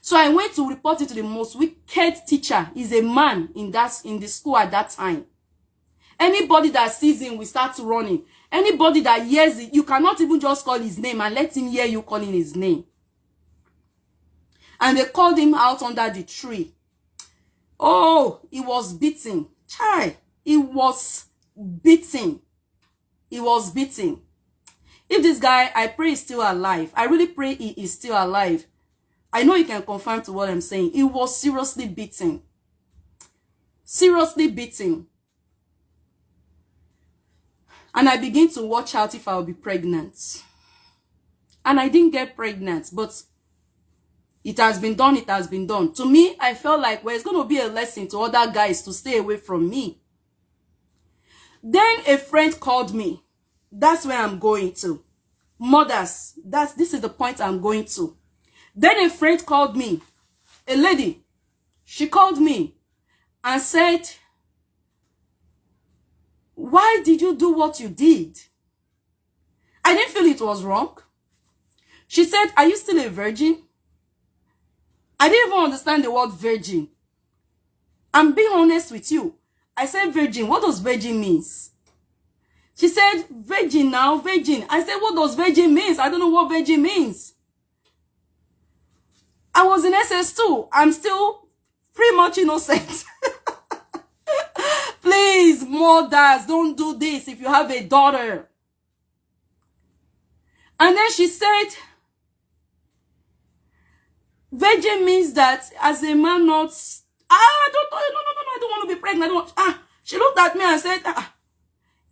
So I went to report it to the most wicked teacher. He's a man in the school at that time. Anybody that sees him will start running. Anybody that hears it, you cannot even just call his name and let him hear you calling his name. And they called him out under the tree. Oh, he was beaten. Child, he was beaten. He was beaten. If this guy, I pray he's still alive. I really pray he is still alive. I know you can confirm to what I'm saying. He was seriously beaten. Seriously beaten. And I begin to watch out if I'll be pregnant. And I didn't get pregnant, but it has been done, it has been done. To me, I felt like, well, it's going to be a lesson to other guys to stay away from me. Then a friend called me. That's where I'm going to. Mothers, this is the point I'm going to. Then a friend called me. A lady. She called me and said, why did you do what you did? I didn't feel it was wrong. She said, are you still a virgin? I didn't even understand the word virgin. I'm being honest with you. I said virgin. What does virgin means? She said, virgin now, virgin. I said, what does virgin means? I don't know what virgin means. I was in SS2. I'm still pretty much innocent. Please, mothers, don't do this if you have a daughter. And then she said, virgin means that as a man not, no, I don't want to be pregnant. She looked at me and said,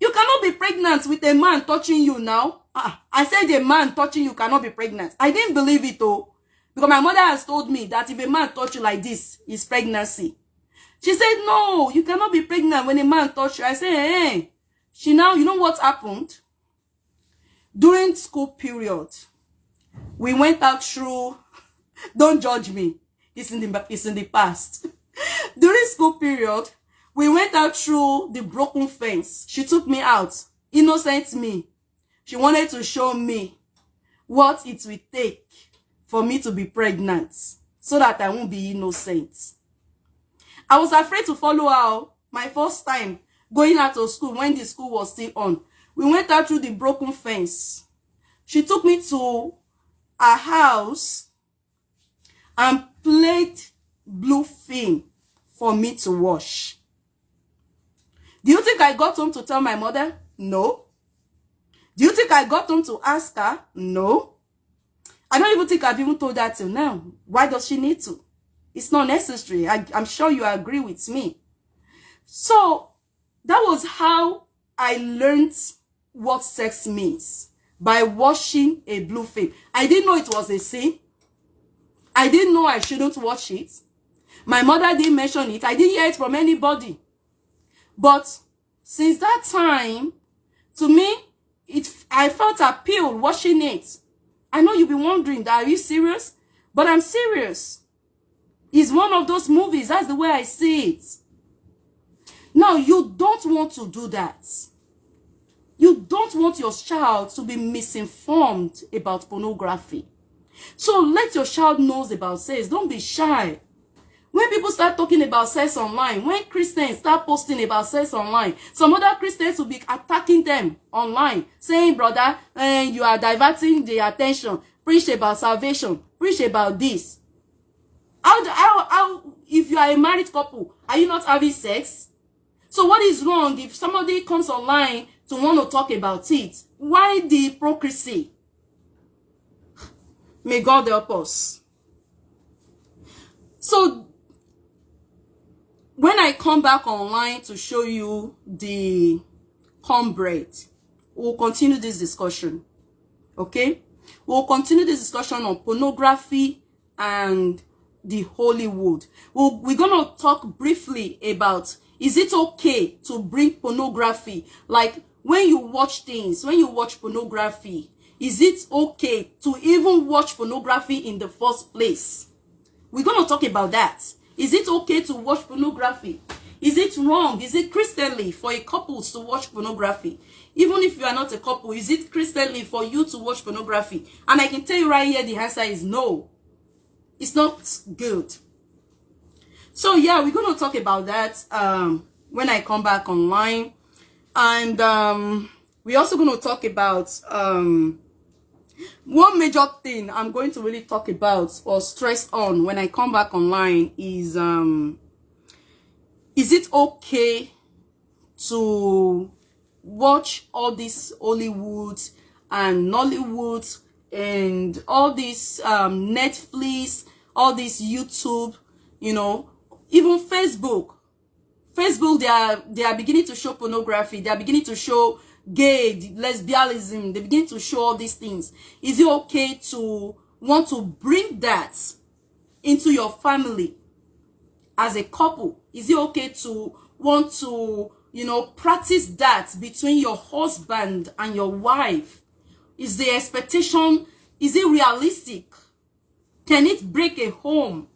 you cannot be pregnant with a man touching you now. I said a man touching you cannot be pregnant. I didn't believe it though, because my mother has told me that if a man touch you like this, it's pregnancy. She said, no, you cannot be pregnant when a man touch you. I said, hey. She now, you know what happened? During school period, we went out through, don't judge me, it's in the past. During school period, we went out through the broken fence. She took me out, innocent me. She wanted to show me what it will take for me to be pregnant so that I won't be innocent. I was afraid to follow her. My first time going out of school when the school was still on. We went out through the broken fence. She took me to her house and played blue film for me to wash. Do you think I got home to tell my mother? No. Do you think I got home to ask her? No. I don't even think I've even told her till now. Why does she need to? It's not necessary. I'm sure you agree with me. So that was how I learned what sex means, by washing a blue film. I didn't know it was a sin. I didn't know I shouldn't watch it. My mother didn't mention it. I didn't hear it from anybody. But since that time, to me, I felt appeal watching it. I know you'll be wondering, are you serious? But I'm serious. It's one of those movies. That's the way I see it. Now, you don't want to do that. You don't want your child to be misinformed about pornography. So let your child know about sex. Don't be shy. When people start talking about sex online, when Christians start posting about sex online, some other Christians will be attacking them online, saying, brother, you are diverting the attention. Preach about salvation. Preach about this. How, if you are a married couple, are you not having sex? So what is wrong if somebody comes online to want to talk about it? Why the hypocrisy? May God help us. So, when I come back online to show you the cornbread, we'll continue this discussion. Okay? We'll continue this discussion on pornography and the Hollywood. We're going to talk briefly about, is it okay to bring pornography? Like, when you watch things, when you watch pornography, is it okay to even watch pornography in the first place? We're going to talk about that. Is it okay to watch pornography? Is it wrong? Is it Christianly for a couple to watch pornography? Even if you are not a couple, is it Christianly for you to watch pornography? And I can tell you right here, the answer is no. It's not good. So yeah, we're going to talk about that when I come back online. And we're also going to talk about one major thing I'm going to really talk about or stress on when I come back online is it okay to watch all these Hollywood and Nollywood and all this Netflix, all this YouTube, you know, even Facebook, they are beginning to show pornography. They are beginning to show gay, lesbianism. They begin to show all these things. Is it okay to want to bring that into your family as a couple? Is it okay to want to, you know, practice that between your husband and your wife? Is the expectation, is it realistic? Can it break a home?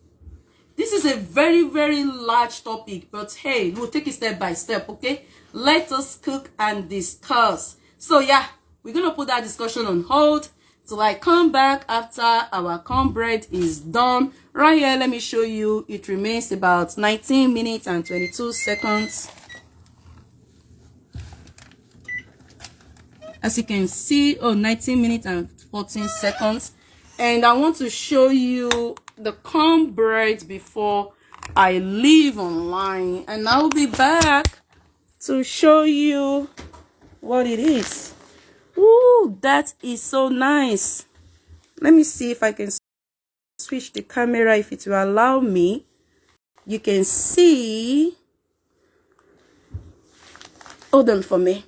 This is a very, very large topic, but hey, we'll take it step by step, okay? Let us cook and discuss. So yeah, we're going to put that discussion on hold till I come back after our cornbread is done. Right here, let me show you. It remains about 19 minutes and 22 seconds. As you can see, 19 minutes and 14 seconds. And I want to show you the cornbread before I leave online. And I'll be back to show you what it is. Ooh, that is so nice. Let me see if I can switch the camera, if it will allow me. You can see. Hold on for me.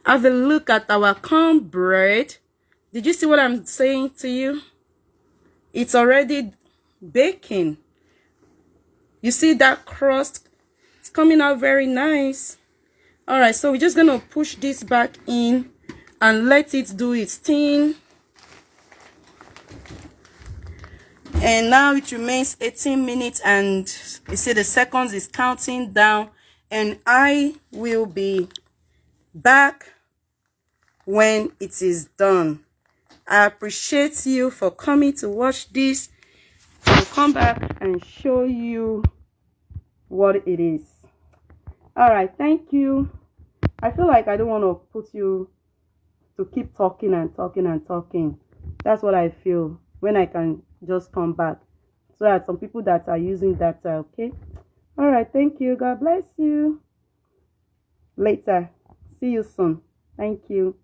Have a look at our cornbread. Did you see what I'm saying to you? It's already baking. You see that crust? It's coming out very nice. All right, so we're just going to push this back in and let it do its thing. And now it remains 18 minutes and you see the seconds is counting down. And I will be back when it is done. I appreciate you for coming to watch this. I'll come back and show you what it is. All right, thank you. I feel like I don't want to put you to keep talking and talking and talking. That's what I feel when I can just come back. So that some people that are using data, okay? All right, thank you. God bless you. Later. See you soon. Thank you.